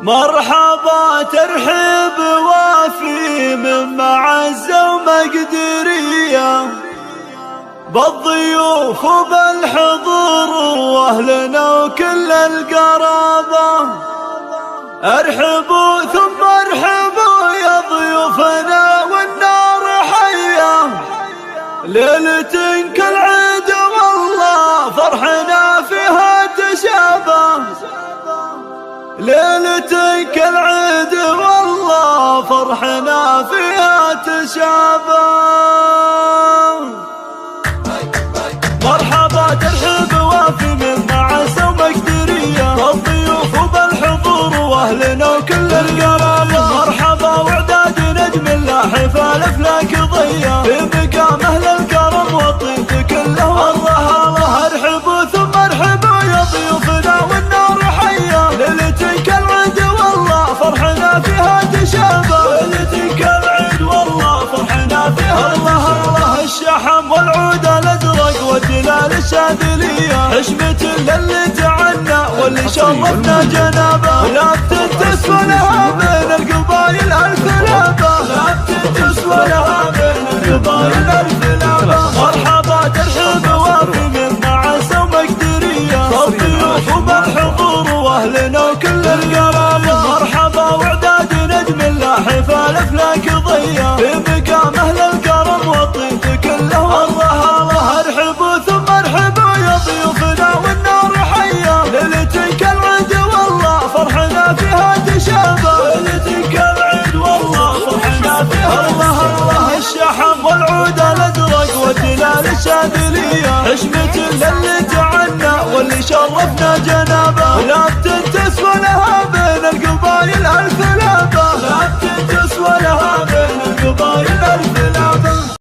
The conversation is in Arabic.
مرحبا ترحيب وافي من معزة ومقدرية بالضيوف وبالحضور واهلنا وكل القرابة. ارحبوا ثم ارحبوا يا ضيوفنا والنار حية، ليلة كالعيد والله فرحنا فيها تشابه، ليلة كالعيد والله فرحنا فيها تشابه. مرحبا ترحيب وافي من معزة ومقدرية بالضيوف وبالحضور واهلنا وكل القرابة. مرحبا واعداد نجم الله حفال افلاك ضية في مقام اهل الكرم والطيب كله والله الله. ارحبوا ثم ارحبوا يا ضيوفنا والنار حية، ليلة كالعيد والله فرحنا فيها تشابه، ليلة كالعيد والله فرحنا فيها الله الله. الشحم والعود الازرق والجلال الشاذلية حشمة للي تعنا واللي شرفنا جنابه، لا بتنتس ولها بين القبايل الف لابه، لا بتنتس ولها بين القبايل الف لابه. مرحبا ترحيب وافي من معزة ومقدرية بالضيوف وبالحضور واهلنا وكل القرابة. مرحبا واعداد نجم الله حفال افلاك ضية في مقام اهل الكرم والطيب كله والله الله. ارحبوا ثم ارحبوا يا ضيوفنا والنار حية، ليلة كالعيد والله فرحنا فيها تشابه، ليلة كالعيد والله فرحنا فيها الله الله. الشحم والعود الازرق والجلال الشاذلية حشمة للي تعنا واللي شرفنا جنابه، لا